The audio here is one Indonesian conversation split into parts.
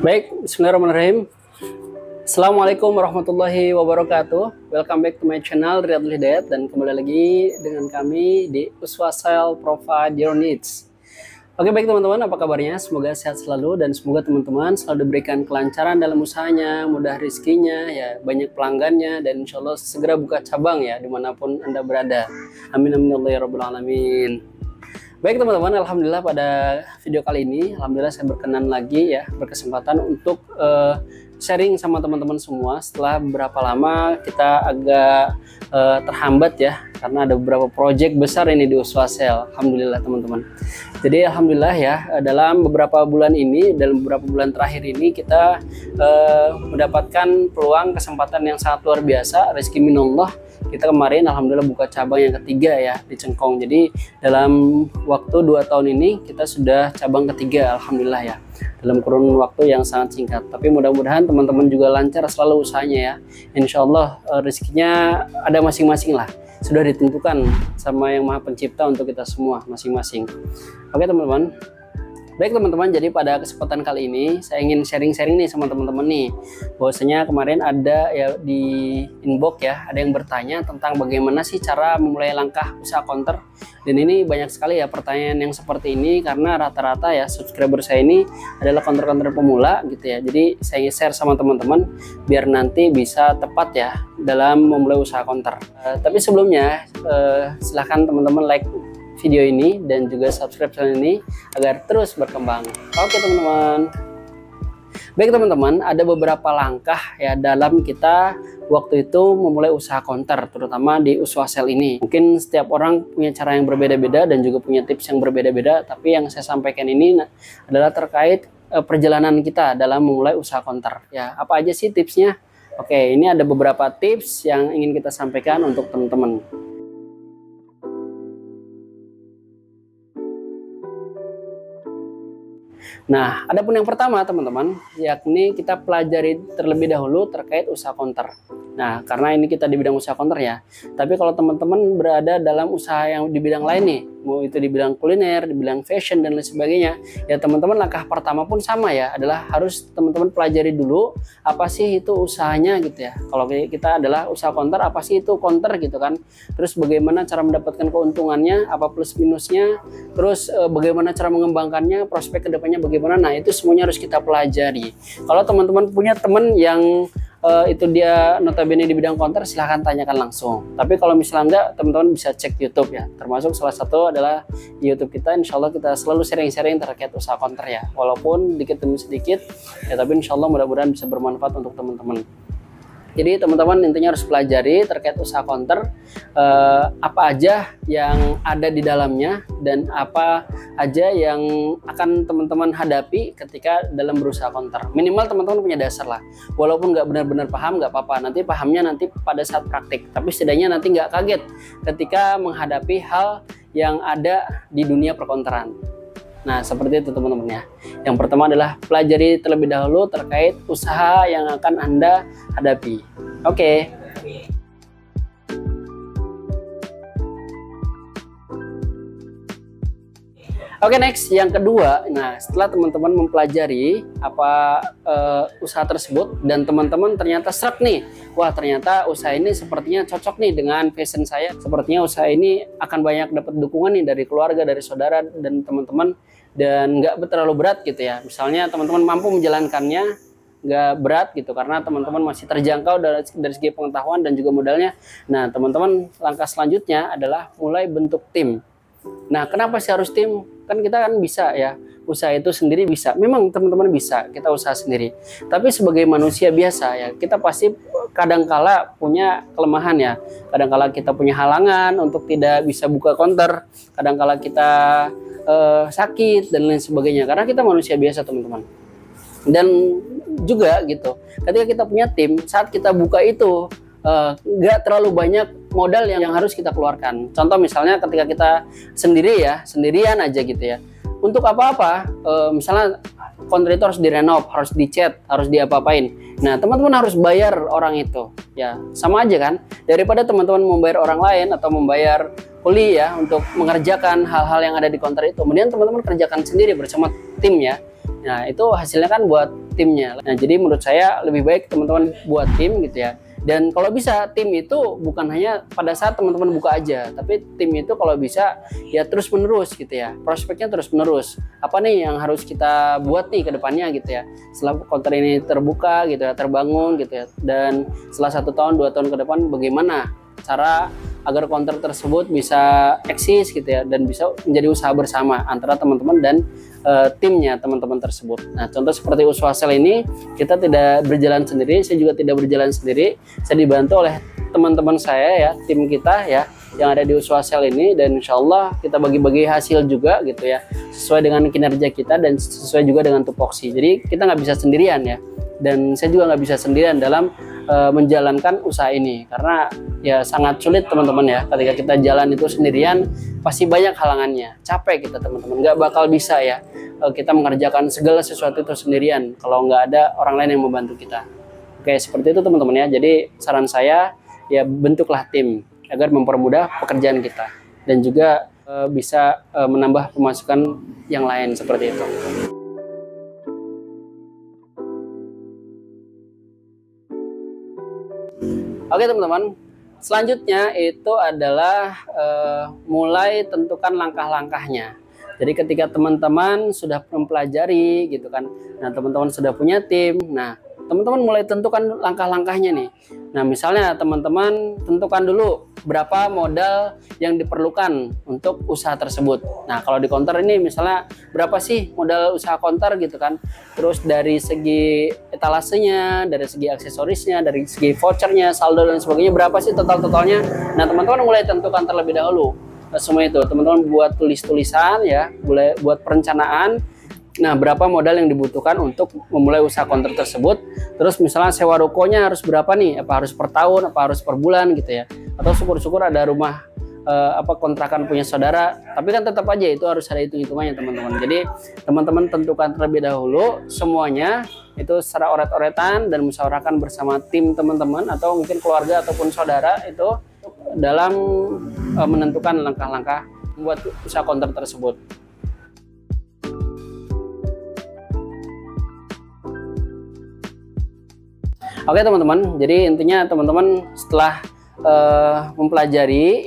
Baik, bismillahirrahmanirrahim. Assalamualaikum warahmatullahi wabarakatuh. Welcome back to my channel Riyadul Hidayat, dan kembali lagi dengan kami di Uswasel Provide Your Needs. Oke, baik teman-teman, apa kabarnya? Semoga sehat selalu dan semoga teman-teman selalu diberikan kelancaran dalam usahanya, mudah rezekinya, ya banyak pelanggannya, dan insya Allah segera buka cabang ya dimanapun Anda berada. Amin amin ya rabbal alamin. Baik teman-teman, alhamdulillah pada video kali ini, alhamdulillah saya berkenan lagi ya, berkesempatan untuk sharing sama teman-teman semua setelah beberapa lama kita agak terhambat ya, karena ada beberapa project besar ini di Uswasel. Alhamdulillah teman-teman. Jadi alhamdulillah ya, dalam beberapa bulan ini, dalam beberapa bulan terakhir ini kita mendapatkan peluang kesempatan yang sangat luar biasa, rezeki minallah. Kita kemarin alhamdulillah buka cabang yang ketiga ya di Cengkong. Jadi dalam waktu 2 tahun ini kita sudah cabang ketiga, alhamdulillah ya, dalam kurun waktu yang sangat singkat. Tapi mudah-mudahan teman-teman juga lancar selalu usahanya ya. Insya Allah rezekinya ada masing-masing lah, sudah ditentukan sama Yang Maha Pencipta untuk kita semua masing-masing. Oke teman-teman. Baik teman-teman, jadi pada kesempatan kali ini saya ingin sharing-sharing nih sama teman-teman nih, bahwasanya kemarin ada ya di inbox ya, ada yang bertanya tentang bagaimana sih cara memulai langkah usaha counter. Dan ini banyak sekali ya pertanyaan yang seperti ini, karena rata-rata ya subscriber saya ini adalah counter-counter pemula gitu ya. Jadi saya ingin share sama teman-teman biar nanti bisa tepat ya dalam memulai usaha counter. Tapi sebelumnya silahkan teman-teman like video ini dan juga subscribe channel ini agar terus berkembang. Oke teman-teman. Baik teman-teman, ada beberapa langkah ya dalam kita waktu itu memulai usaha counter, terutama di Uswasel ini. Mungkin setiap orang punya cara yang berbeda-beda dan juga punya tips yang berbeda-beda, tapi yang saya sampaikan ini adalah terkait perjalanan kita dalam memulai usaha counter. Ya, apa aja sih tipsnya? Oke, ini ada beberapa tips yang ingin kita sampaikan untuk teman-teman. Nah, adapun yang pertama teman-teman, yakni kita pelajari terlebih dahulu terkait usaha counter. Nah, karena ini kita di bidang usaha counter ya. Tapi kalau teman-teman berada dalam usaha yang di bidang lain nih, mau itu di bidang kuliner, di bidang fashion dan lain sebagainya, ya teman-teman langkah pertama pun sama ya, adalah harus teman-teman pelajari dulu apa sih itu usahanya gitu ya. Kalau kita adalah usaha counter, apa sih itu counter gitu kan. Terus bagaimana cara mendapatkan keuntungannya, apa plus minusnya, terus bagaimana cara mengembangkannya, prospek kedepannya bagaimana. Nah, itu semuanya harus kita pelajari. Kalau teman-teman punya teman yang itu dia notabene di bidang counter, silahkan tanyakan langsung. Tapi kalau misalnya enggak, teman-teman bisa cek YouTube ya. Termasuk salah satu adalah di YouTube kita, insya Allah kita selalu sharing-sharing terkait usaha counter ya. Walaupun dikit demi sedikit ya, tapi insya Allah mudah-mudahan bisa bermanfaat untuk teman-teman. Jadi teman-teman intinya harus pelajari terkait usaha counter, apa aja yang ada di dalamnya dan apa aja yang akan teman-teman hadapi ketika dalam berusaha counter. Minimal teman-teman punya dasar lah, walaupun nggak benar-benar paham nggak apa-apa, nanti pahamnya nanti pada saat praktik, tapi setidaknya nanti nggak kaget ketika menghadapi hal yang ada di dunia perkonteran. Nah, seperti itu teman-teman ya. Yang pertama adalah pelajari terlebih dahulu terkait usaha yang akan Anda hadapi. Oke. Oke, next yang kedua. Nah, setelah teman-teman mempelajari apa usaha tersebut dan teman-teman ternyata serak nih, wah ternyata usaha ini sepertinya cocok nih dengan passion saya, sepertinya usaha ini akan banyak dapat dukungan nih dari keluarga, dari saudara dan teman-teman, dan nggak terlalu berat gitu ya. Misalnya teman-teman mampu menjalankannya, nggak berat gitu, karena teman-teman masih terjangkau dari segi pengetahuan dan juga modalnya. Nah teman-teman, langkah selanjutnya adalah mulai bentuk tim. Nah, kenapa sih harus tim? Kan kita kan bisa ya, usaha itu sendiri bisa. Memang teman-teman bisa, kita usaha sendiri. Tapi sebagai manusia biasa ya, kita pasti kadangkala punya kelemahan ya. Kadangkala kita punya halangan untuk tidak bisa buka counter. Kadangkala kita sakit dan lain sebagainya. Karena kita manusia biasa teman-teman. Dan juga gitu, ketika kita punya tim, saat kita buka itu nggak terlalu banyak modal yang harus kita keluarkan. Contoh misalnya ketika kita sendirian aja gitu ya, untuk apa-apa, misalnya counter itu harus direnov, harus dicat, harus diapa-apain. Nah teman-teman harus bayar orang itu ya, sama aja kan, daripada teman-teman membayar orang lain atau membayar kuli ya untuk mengerjakan hal-hal yang ada di counter itu. Kemudian teman-teman kerjakan sendiri bersama tim ya. Nah, itu hasilnya kan buat timnya. Nah, jadi menurut saya lebih baik teman-teman buat tim gitu ya. Dan kalau bisa tim itu bukan hanya pada saat teman-teman buka aja, tapi tim itu kalau bisa ya terus menerus gitu ya. Prospeknya terus menerus. Apa nih yang harus kita buat nih ke depannya gitu ya. Setelah konter ini terbuka gitu ya, terbangun gitu ya. Dan setelah 1 tahun, 2 tahun ke depan bagaimana cara agar konter tersebut bisa eksis gitu ya, dan bisa menjadi usaha bersama antara teman-teman dan timnya teman-teman tersebut. Nah, contoh seperti Uswasel ini, kita tidak berjalan sendiri, saya juga tidak berjalan sendiri, saya dibantu oleh teman-teman saya ya, tim kita ya, yang ada di Uswasel ini, dan insya Allah kita bagi-bagi hasil juga gitu ya, sesuai dengan kinerja kita dan sesuai juga dengan tupoksi. Jadi kita nggak bisa sendirian ya, dan saya juga nggak bisa sendirian dalam menjalankan usaha ini, karena ya sangat sulit teman-teman ya. Ketika kita jalan itu sendirian pasti banyak halangannya, capek kita teman-teman, nggak bakal bisa ya kita mengerjakan segala sesuatu itu sendirian kalau nggak ada orang lain yang membantu kita. Oke, seperti itu teman-teman ya. Jadi saran saya ya, bentuklah tim agar mempermudah pekerjaan kita dan juga bisa menambah pemasukan yang lain seperti itu. Oke teman-teman, selanjutnya itu adalah mulai tentukan langkah-langkahnya. Jadi ketika teman-teman sudah mempelajari gitu kan, nah teman-teman sudah punya tim, nah teman-teman mulai tentukan langkah-langkahnya nih. Nah misalnya teman-teman tentukan dulu berapa modal yang diperlukan untuk usaha tersebut. Nah kalau di konter ini misalnya berapa sih modal usaha konter gitu kan. Terus dari segi etalasenya, dari segi aksesorisnya, dari segi vouchernya, saldo dan sebagainya, berapa sih total-totalnya. Nah teman-teman mulai tentukan terlebih dahulu. Nah, semua itu teman-teman buat tulis-tulisan ya, boleh buat perencanaan. Nah, berapa modal yang dibutuhkan untuk memulai usaha konter tersebut. Terus misalnya sewa rukonya harus berapa nih? Apa harus per tahun, apa harus per bulan gitu ya. Atau syukur-syukur ada rumah kontrakan punya saudara, tapi kan tetap aja itu harus ada hitung-hitungannya teman-teman. Jadi teman-teman tentukan terlebih dahulu semuanya itu secara oret-oretan dan musyawarahkan bersama tim teman-teman atau mungkin keluarga ataupun saudara itu dalam menentukan langkah-langkah membuat usaha konter tersebut. Oke teman-teman, jadi intinya teman-teman setelah mempelajari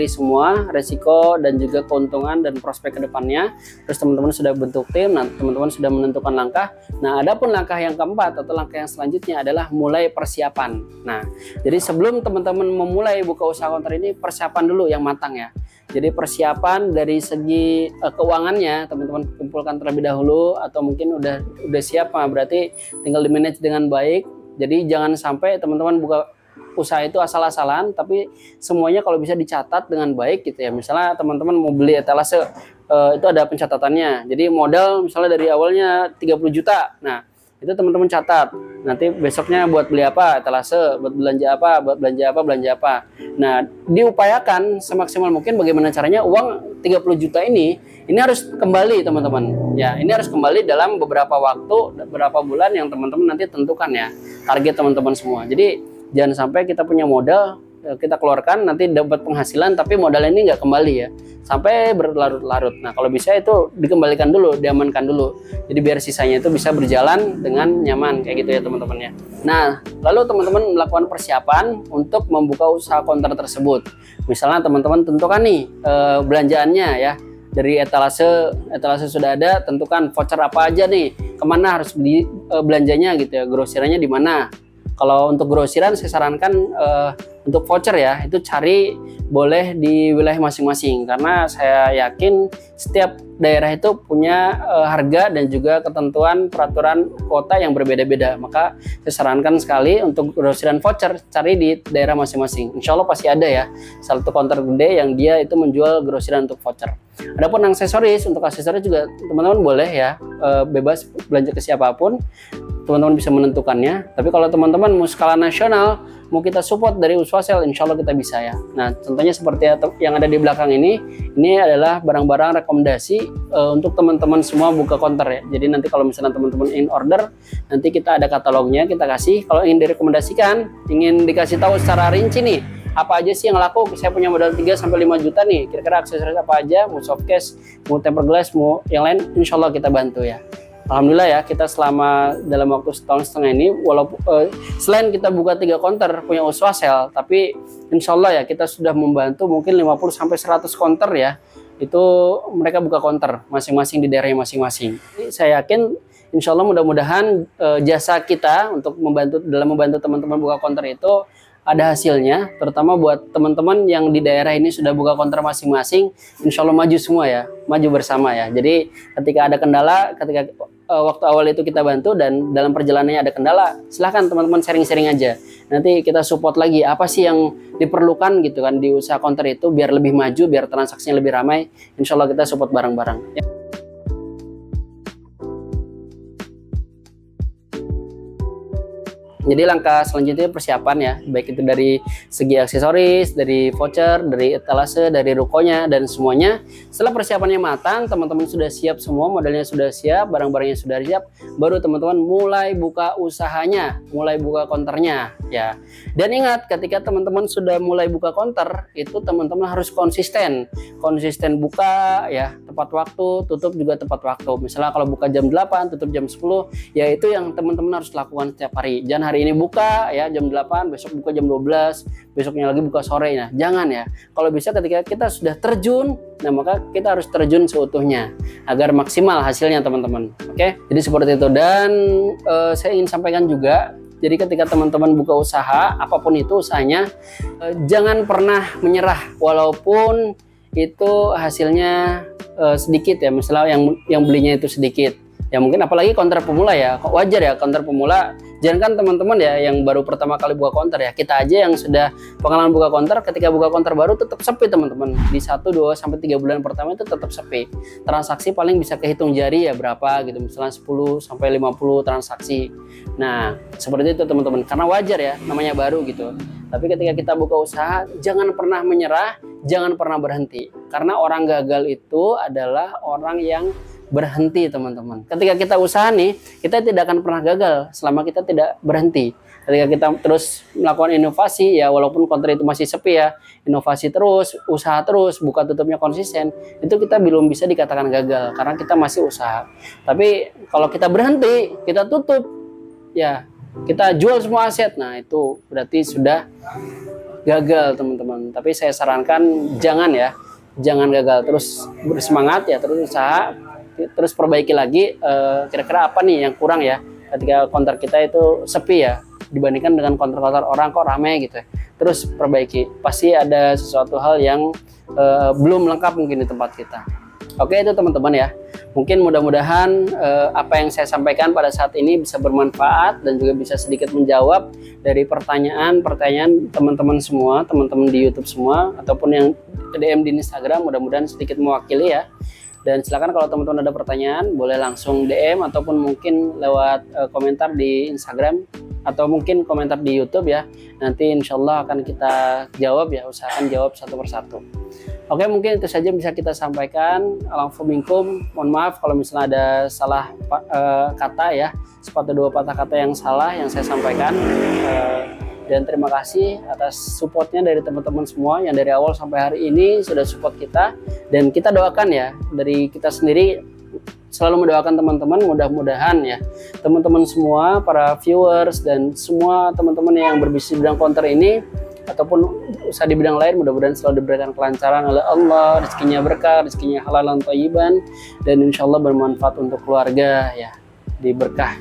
semua resiko dan juga keuntungan dan prospek kedepannya, terus teman-teman sudah bentuk tim, nah teman-teman sudah menentukan langkah. Nah adapun langkah yang keempat atau langkah yang selanjutnya adalah mulai persiapan. Nah jadi sebelum teman-teman memulai buka usaha konter ini, persiapan dulu yang matang ya. Jadi persiapan dari segi keuangannya teman-teman kumpulkan terlebih dahulu, atau mungkin udah siap, berarti tinggal di manage dengan baik. Jadi jangan sampai teman-teman buka usaha itu asal-asalan, tapi semuanya kalau bisa dicatat dengan baik gitu ya. Misalnya teman-teman mau beli etalase, itu ada pencatatannya. Jadi modal misalnya dari awalnya 30 juta. Nah, itu teman-teman catat. Nanti besoknya buat beli apa? Etalase, buat belanja apa? Buat belanja apa? Nah, diupayakan semaksimal mungkin bagaimana caranya uang 30 juta ini harus kembali teman-teman. Ya, ini harus kembali dalam beberapa waktu, beberapa bulan yang teman-teman nanti tentukan ya. Target teman-teman semua. Jadi jangan sampai kita punya modal, kita keluarkan, nanti dapat penghasilan tapi modal ini nggak kembali ya, sampai berlarut-larut. Nah kalau bisa itu dikembalikan dulu, diamankan dulu, jadi biar sisanya itu bisa berjalan dengan nyaman kayak gitu ya teman-teman ya. Nah lalu teman-teman melakukan persiapan untuk membuka usaha konter tersebut. Misalnya teman-teman tentukan nih belanjaannya ya, dari etalase sudah ada, tentukan voucher apa aja nih, kemana harus beli belanjanya gitu ya, grosirannya di mana. Kalau untuk grosiran saya sarankan untuk voucher ya, itu cari boleh di wilayah masing-masing, karena saya yakin setiap daerah itu punya harga dan juga ketentuan peraturan kota yang berbeda-beda. Maka saya sarankan sekali untuk grosiran voucher cari di daerah masing-masing. Insya Allah pasti ada ya satu konter gede yang dia itu menjual grosiran untuk voucher. Adapun aksesoris, untuk aksesoris juga teman-teman boleh ya, bebas belanja ke siapapun, teman-teman bisa menentukannya. Tapi kalau teman-teman mau skala nasional, mau kita support dari Uswasel, insya Allah kita bisa ya. Nah contohnya seperti yang ada di belakang ini adalah barang-barang rekomendasi untuk teman-teman semua buka konter ya. Jadi nanti kalau misalnya teman-teman ingin order, nanti kita ada katalognya, kita kasih. Kalau ingin direkomendasikan, ingin dikasih tahu secara rinci nih, apa aja sih yang laku, saya punya modal 3-5 juta nih, kira-kira aksesoris apa aja, mau softcase, mau tempered glass, mau yang lain, insya Allah kita bantu ya. Alhamdulillah ya, kita selama dalam waktu setahun setengah ini, walaupun selain kita buka 3 counter punya Uswasel, tapi insya Allah ya kita sudah membantu mungkin 50-100 counter ya, itu mereka buka counter masing-masing di daerahnya masing-masing. Saya yakin insya Allah mudah-mudahan jasa kita untuk membantu teman-teman buka counter itu ada hasilnya, terutama buat teman-teman yang di daerah ini sudah buka counter masing-masing, insya Allah maju semua ya, maju bersama ya. Jadi ketika ada kendala, ketika waktu awal itu kita bantu dan dalam perjalanannya ada kendala, silahkan teman-teman sharing-sharing aja. Nanti kita support lagi apa sih yang diperlukan gitu kan di usaha counter itu biar lebih maju, biar transaksinya lebih ramai. Insya Allah kita support bareng-bareng. Jadi langkah selanjutnya persiapan ya, baik itu dari segi aksesoris, dari voucher, dari etalase, dari rukonya, dan semuanya. Setelah persiapannya matang, teman-teman sudah siap semua, modalnya sudah siap, barang-barangnya sudah siap, baru teman-teman mulai buka usahanya, mulai buka counternya ya. Dan ingat, ketika teman-teman sudah mulai buka counter, itu teman-teman harus konsisten buka ya, tepat waktu, tutup juga tepat waktu. Misalnya kalau buka jam 8, tutup jam 10, ya itu yang teman-teman harus lakukan setiap hari. Jangan hari ini buka ya jam 8, besok buka jam 12, besoknya lagi buka sore. Nah, jangan ya. Kalau bisa ketika kita sudah terjun, nah maka kita harus terjun seutuhnya agar maksimal hasilnya teman-teman. Oke, jadi seperti itu. Dan saya ingin sampaikan juga, jadi ketika teman-teman buka usaha, apapun itu usahanya, jangan pernah menyerah walaupun itu hasilnya sedikit ya. Misalnya yang belinya itu sedikit. Ya mungkin apalagi counter pemula ya, kok wajar ya counter pemula. Jangan kan teman-teman ya yang baru pertama kali buka counter ya, kita aja yang sudah pengalaman buka counter, ketika buka counter baru tetap sepi teman-teman. Di 1, 2, sampai 3 bulan pertama itu tetap sepi. Transaksi paling bisa kehitung jari ya berapa gitu, misalnya 10 sampai 50 transaksi. Nah seperti itu teman-teman, karena wajar ya namanya baru gitu. Tapi ketika kita buka usaha, jangan pernah menyerah, jangan pernah berhenti. Karena orang gagal itu adalah orang yang berhenti teman-teman. Ketika kita usaha nih, kita tidak akan pernah gagal selama kita tidak berhenti. Ketika kita terus melakukan inovasi ya, walaupun counter itu masih sepi ya, inovasi terus, usaha terus, buka tutupnya konsisten, itu kita belum bisa dikatakan gagal karena kita masih usaha. Tapi kalau kita berhenti, kita tutup ya, kita jual semua aset, nah itu berarti sudah gagal teman-teman. Tapi saya sarankan jangan ya, jangan gagal, terus bersemangat ya, terus usaha, terus perbaiki lagi kira-kira apa nih yang kurang ya ketika counter kita itu sepi ya dibandingkan dengan counter-counter orang kok rame gitu ya. Terus perbaiki, pasti ada sesuatu hal yang belum lengkap mungkin di tempat kita. Oke, itu teman-teman ya, mungkin mudah-mudahan apa yang saya sampaikan pada saat ini bisa bermanfaat dan juga bisa sedikit menjawab dari pertanyaan-pertanyaan teman-teman semua, teman-teman di YouTube semua ataupun yang DM di Instagram, mudah-mudahan sedikit mewakili ya. Dan silakan kalau teman-teman ada pertanyaan boleh langsung DM ataupun mungkin lewat komentar di Instagram atau mungkin komentar di YouTube ya. Nanti insya Allah akan kita jawab ya, usahakan jawab satu persatu. Oke, mungkin itu saja bisa kita sampaikan. Alhamdulillah minkum, mohon maaf kalau misalnya ada salah kata ya, sepatah dua patah kata yang salah yang saya sampaikan. Dan terima kasih atas supportnya dari teman-teman semua yang dari awal sampai hari ini sudah support kita. Dan kita doakan ya, dari kita sendiri selalu mendoakan teman-teman, mudah-mudahan ya teman-teman semua, para viewers dan semua teman-teman yang berbisnis di bidang counter ini ataupun usaha di bidang lain, mudah-mudahan selalu diberikan kelancaran oleh Allah, rezekinya berkah, rezekinya halal dan thayyiban, dan insya Allah bermanfaat untuk keluarga ya, diberkah.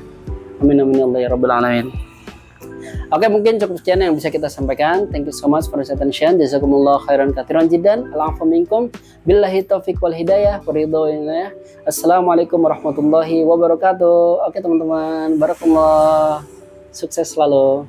Amin amin ya rabbal alamin. Oke, mungkin cukup sekian yang bisa kita sampaikan. Thank you so much for your attention. Jazakumullah khairan katsiran jiddan. Alhamdulillah minkum. Billahi taufiq wal hidayah. Waridhoillah. Assalamualaikum warahmatullahi wabarakatuh. Oke teman-teman, barakallah. Sukses selalu.